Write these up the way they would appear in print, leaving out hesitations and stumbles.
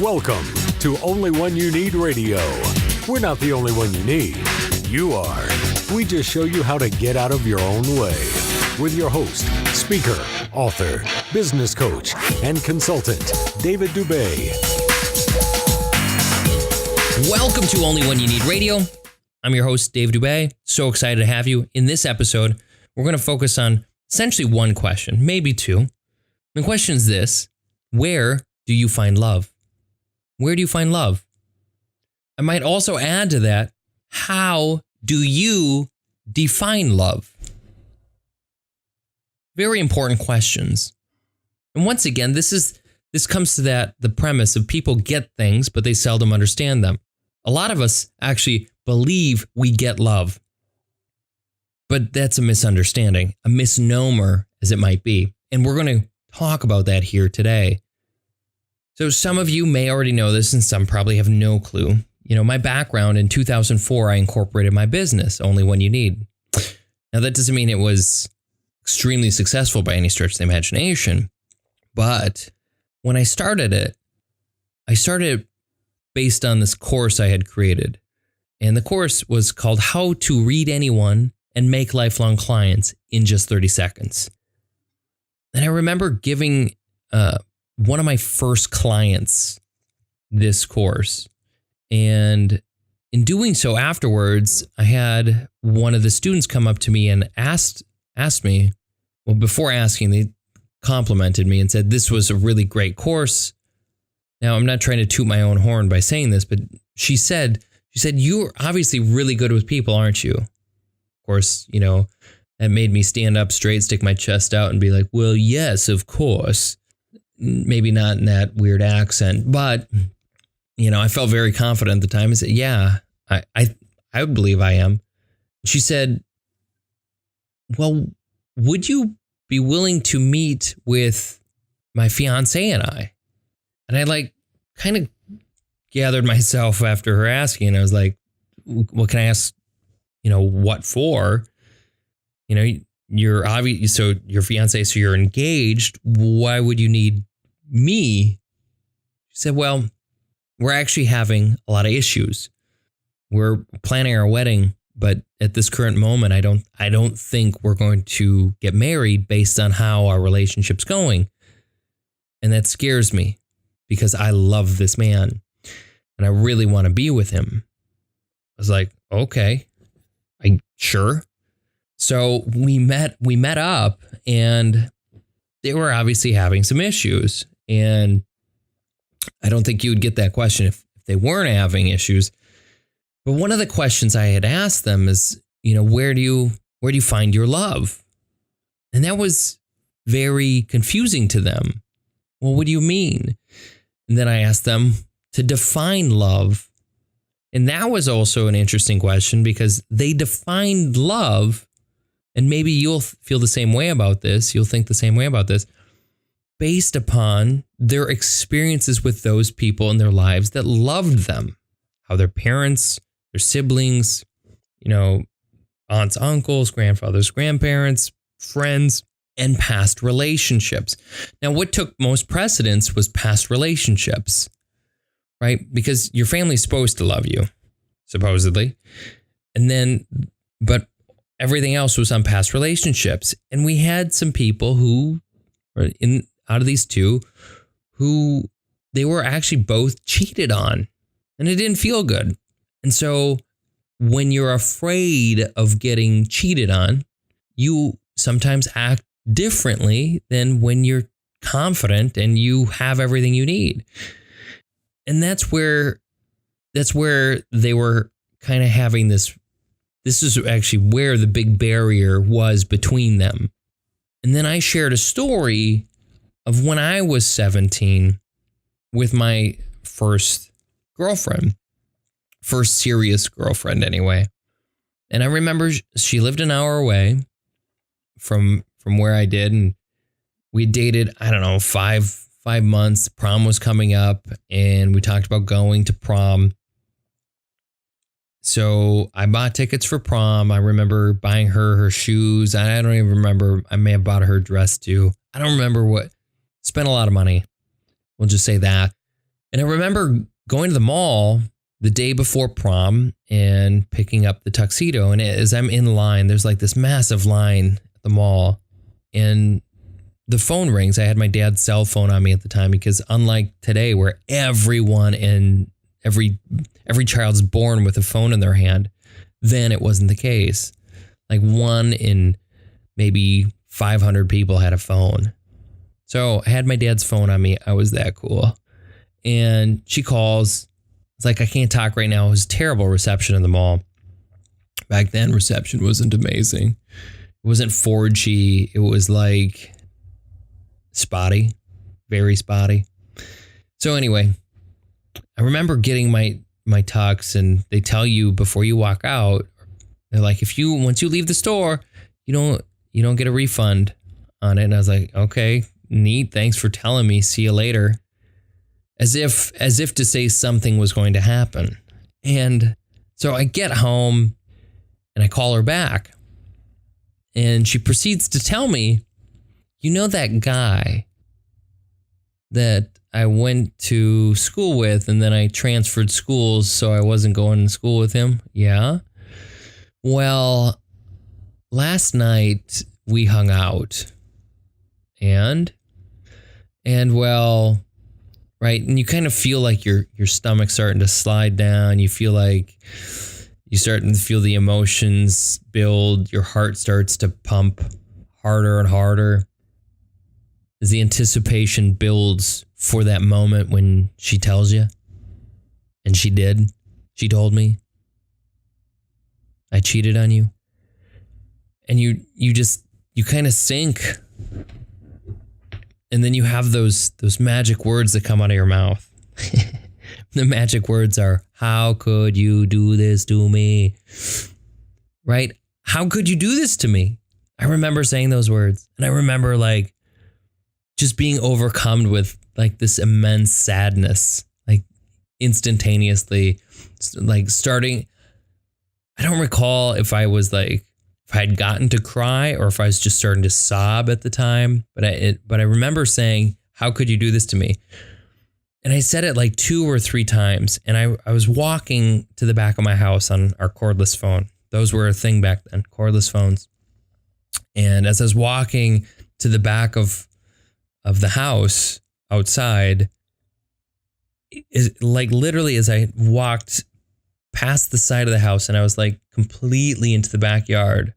Welcome to Only One You Need Radio. We're not the only one you need. You are. We just show you how to get out of your own way. With your host, speaker, author, business coach, and consultant, David Dubé. Welcome to Only One You Need Radio. I'm your host, Dave Dubé. So excited to have you. In this episode, we're going to focus on essentially one question, maybe two. The question is this: where do you find love? Where do you find love? I might also add to that, how do you define love? Very important questions. And once again, this comes to the premise of people get things, but they seldom understand them. A lot of us actually believe we get love, but that's a misunderstanding, a misnomer as it might be. And we're going to talk about that here today. So some of you may already know this and some probably have no clue. You know, my background in 2004, I incorporated my business, Only One You Need. Now that doesn't mean it was extremely successful by any stretch of the imagination, but when I started it based on this course I had created. And the course was called How to Read Anyone and Make Lifelong Clients in Just 30 Seconds. And I remember giving one of my first clients this course. And in doing so afterwards, I had one of the students come up to me and asked me, well, before asking, they complimented me and said, this was a really great course. Now, I'm not trying to toot my own horn by saying this, but she said, you're obviously really good with people, aren't you? Of course, you know, that made me stand up straight, stick my chest out and be like, well, yes, of course. Maybe not in that weird accent, but, you know, I felt very confident at the time. I said, yeah, I believe I am. She said, well, would you be willing to meet with my fiance and I? And I kind of gathered myself after her asking. I was like, well, can I ask, you know, what for? You know, you're obvious, so your fiance, so you're engaged. Why would you need me? She said, well, we're actually having a lot of issues. We're planning our wedding, but at this current moment, I don't think we're going to get married based on how our relationship's going. And that scares me because I love this man and I really want to be with him. I was like, okay, sure. So we met up and they were obviously having some issues. And I don't think you would get that question if they weren't having issues. But one of the questions I had asked them is, you know, where do you find your love? And that was very confusing to them. Well, what do you mean? And then I asked them to define love. And that was also an interesting question because they defined love. And maybe you'll feel the same way about this. You'll think the same way about this based upon their experiences with those people in their lives that loved them, how their parents, their siblings, you know, aunts, uncles, grandfathers, grandparents, friends, and past relationships. Now, what took most precedence was past relationships, right? Because your family's supposed to love you, supposedly. And then, but everything else was on past relationships. And we had some people who were out of these two who they were actually both cheated on and it didn't feel good. And so when you're afraid of getting cheated on, you sometimes act differently than when you're confident and you have everything you need. And that's where they were kind of having this. This is actually where the big barrier was between them. And then I shared a story of when I was 17 with my first girlfriend, first serious girlfriend anyway. And I remember she lived an hour away from where I did. And we dated, I don't know, five months. Prom was coming up and we talked about going to prom. So I bought tickets for prom. I remember buying her shoes. I don't even remember. I may have bought her a dress too. I don't remember what. Spent a lot of money. We'll just say that. And I remember going to the mall the day before prom and picking up the tuxedo. And as I'm in line, there's like this massive line at the mall. And the phone rings. I had my dad's cell phone on me at the time because unlike today where everyone and every child's born with a phone in their hand, then it wasn't the case. Like 1 in maybe 500 people had a phone. So I had my dad's phone on me. I was that cool. And she calls. It's like, I can't talk right now. It was terrible reception in the mall. Back then, reception wasn't amazing. It wasn't 4G. It was like spotty, very spotty. So anyway, I remember getting my tux, and they tell you before you walk out, they're like, once you leave the store, you don't get a refund on it. And I was like, okay, neat. Thanks for telling me. See you later. As if to say something was going to happen. And so I get home and I call her back, and she proceeds to tell me, you know that guy that I went to school with and then I transferred schools so I wasn't going to school with him? Yeah. Well, last night we hung out and well, right. And you kind of feel like your stomach's starting to slide down. You feel like you're starting to feel the emotions build. Your heart starts to pump harder and harder as the anticipation builds for that moment when she tells you. And she did. She told me, I cheated on you. And you kind of sink. And then you have those magic words that come out of your mouth. The magic words are, how could you do this to me? Right? How could you do this to me? I remember saying those words. And I remember like just being overcome with like this immense sadness, like instantaneously, like starting. I don't recall if I had gotten to cry or if I was just starting to sob at the time. But I remember saying, how could you do this to me? And I said it like 2 or 3 times. And I was walking to the back of my house on our cordless phone. Those were a thing back then, cordless phones. And as I was walking to the back of the house outside, like literally as I walked past the side of the house and I was like completely into the backyard,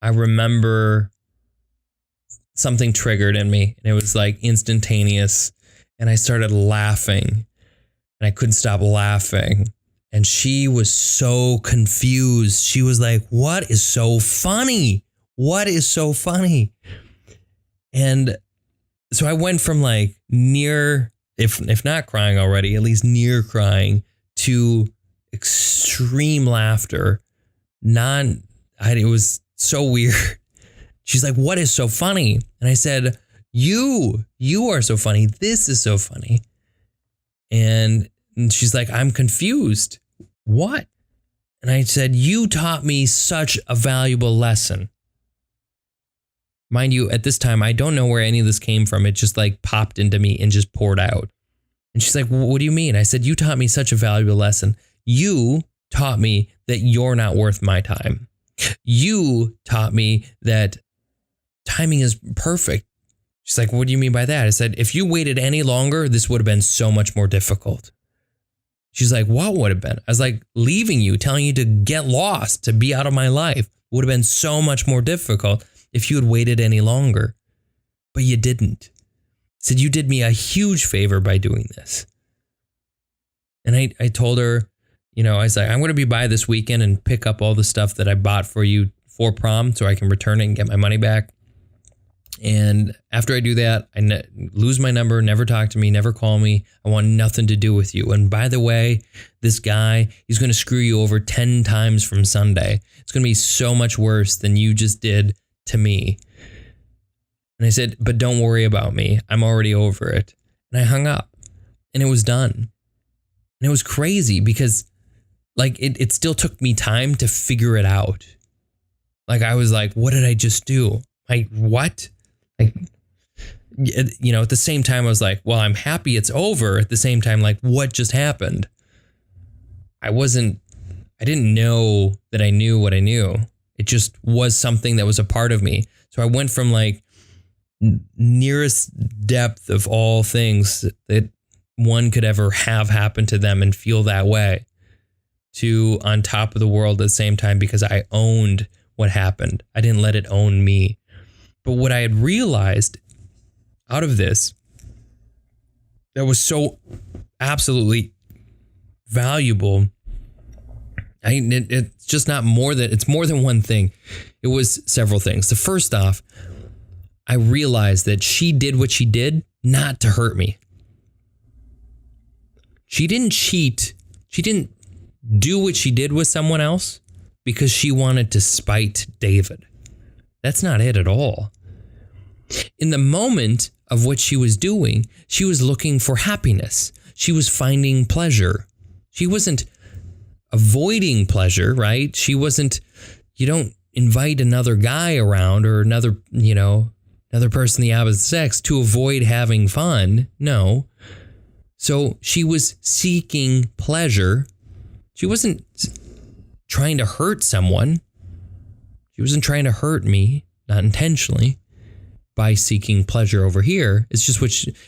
I remember something triggered in me and it was like instantaneous. And I started laughing and I couldn't stop laughing. And she was so confused. She was like, what is so funny? What is so funny? And so I went from like near, if not crying already, at least near crying, to extreme laughter. It was so weird. She's like, what is so funny? And I said, you are so funny. This is so funny. And she's like, I'm confused. What? And I said, you taught me such a valuable lesson. Mind you, at this time, I don't know where any of this came from. It just like popped into me and just poured out. And she's like, what do you mean? I said, you taught me such a valuable lesson. You taught me that you're not worth my time. You taught me that timing is perfect. She's like, what do you mean by that? I said, if you waited any longer, this would have been so much more difficult. She's like, what would have been? I was like, leaving you, telling you to get lost, to be out of my life would have been so much more difficult if you had waited any longer. But you didn't. I said, you did me a huge favor by doing this. And I told her, I was like, I'm going to be by this weekend and pick up all the stuff that I bought for you for prom so I can return it and get my money back. And after I do that, I lose my number, never talk to me, never call me. I want nothing to do with you. And by the way, this guy, he's going to screw you over 10 times from Sunday. It's going to be so much worse than you just did to me. And I said, but don't worry about me. I'm already over it. And I hung up and it was done. And it was crazy because like it still took me time to figure it out. Like I was like, what did I just do? Like what? Like at the same time, I was like, well, I'm happy it's over. At the same time, like, what just happened? I didn't know that I knew what I knew. It just was something that was a part of me. So I went from like nearest depth of all things that one could ever have happen to them and feel that way, to on top of the world at the same time, because I owned what happened. I didn't let it own me. But what I had realized out of this that was so absolutely valuable, it's just not more than, it's more than one thing. It was several things. The first off, I realized that she did what she did not to hurt me. She didn't cheat. She didn't do what she did with someone else because she wanted to spite David. That's not it at all. In the moment of what she was doing, she was looking for happiness. She was finding pleasure. She wasn't avoiding pleasure, right? She wasn't, you don't invite another guy around or another person of the opposite sex to avoid having fun. No. So she was seeking pleasure. She wasn't trying to hurt someone. She wasn't trying to hurt me, not intentionally, by seeking pleasure over here. It's just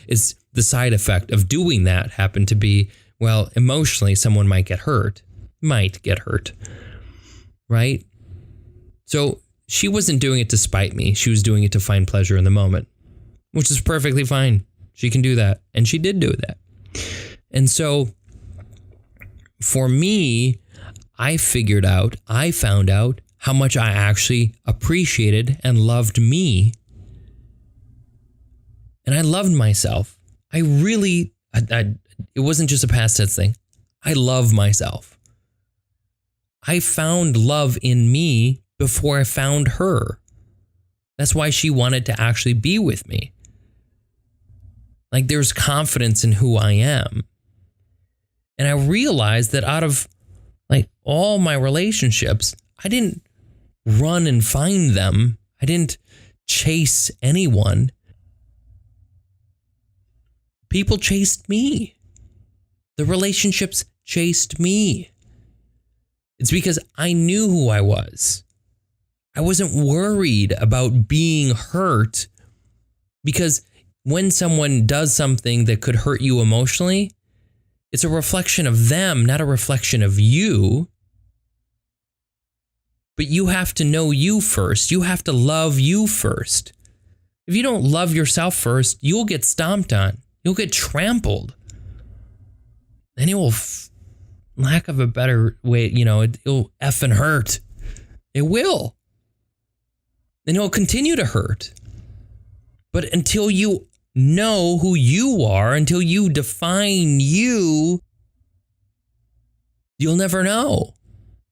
it's the side effect of doing that happened to be, well, emotionally, someone might get hurt, right? So she wasn't doing it to spite me. She was doing it to find pleasure in the moment, which is perfectly fine. She can do that. And she did do that. And so for me, I found out how much I actually appreciated and loved me. And I loved myself. I really, it wasn't just a past tense thing. I love myself. I found love in me before I found her. That's why she wanted to actually be with me. Like, there's confidence in who I am. And I realized that out of like all my relationships, I didn't run and find them. I didn't chase anyone. People chased me. The relationships chased me. It's because I knew who I was. I wasn't worried about being hurt, because when someone does something that could hurt you emotionally, it's a reflection of them, not a reflection of you. But you have to know you first. You have to love you first. If you don't love yourself first, you'll get stomped on. You'll get trampled. And it will, lack of a better way, it'll effing hurt. It will. And it'll continue to hurt. But until you know who you are, until you define you, you'll never know.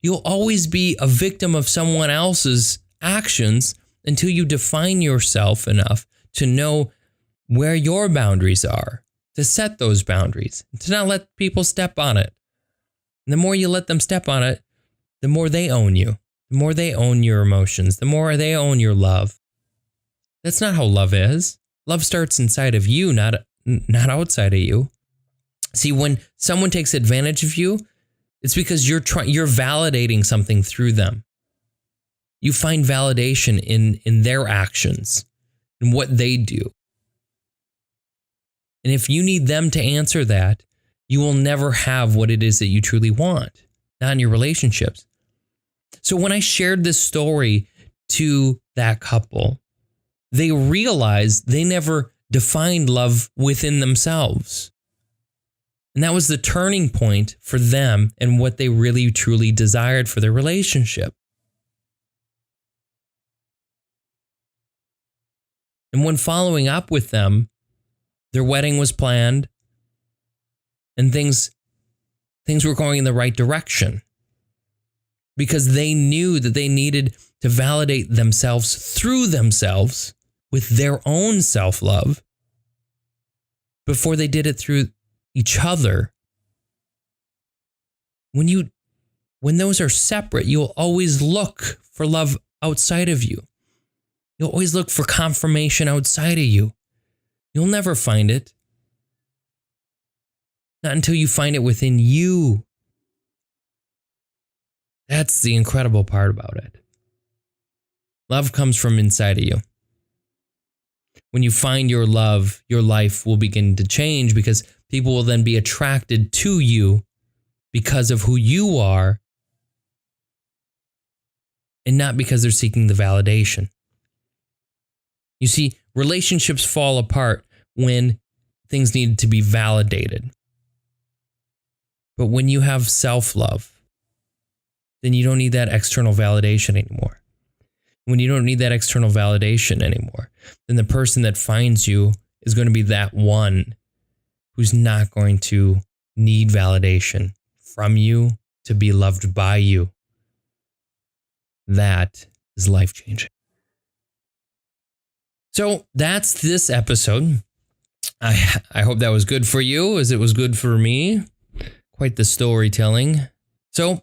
You'll always be a victim of someone else's actions until you define yourself enough to know where your boundaries are, to set those boundaries, to not let people step on it. And the more you let them step on it, the more they own you, the more they own your emotions, the more they own your love. That's not how love is. Love starts inside of you, not outside of you. See, when someone takes advantage of you, it's because you're validating something through them. You find validation in their actions, in what they do. And if you need them to answer that, you will never have what it is that you truly want, not in your relationships. So when I shared this story to that couple, they realized they never defined love within themselves. And that was the turning point for them and what they really truly desired for their relationship. And when following up with them, their wedding was planned and things were going in the right direction, because they knew that they needed to validate themselves through themselves with their own self-love before they did it through each other. When those are separate, you'll always look for love outside of you. You'll always look for confirmation outside of you. You'll never find it. Not until you find it within you. That's the incredible part about it. Love comes from inside of you. When you find your love, your life will begin to change because people will then be attracted to you because of who you are and not because they're seeking the validation. You see, relationships fall apart when things need to be validated. But when you have self-love, then you don't need that external validation anymore. When you don't need that external validation anymore, then the person that finds you is going to be that one who's not going to need validation from you to be loved by you. That is life-changing. So that's this episode. I hope that was good for you as it was good for me. Quite the storytelling. So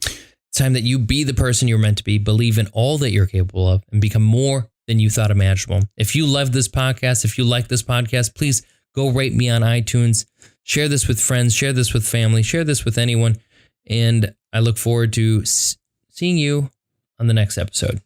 it's time that you be the person you're meant to be, believe in all that you're capable of, and become more than you thought imaginable. If you love this podcast, if you like this podcast, please go rate me on iTunes. Share this with friends, share this with family, share this with anyone. And I look forward to seeing you on the next episode.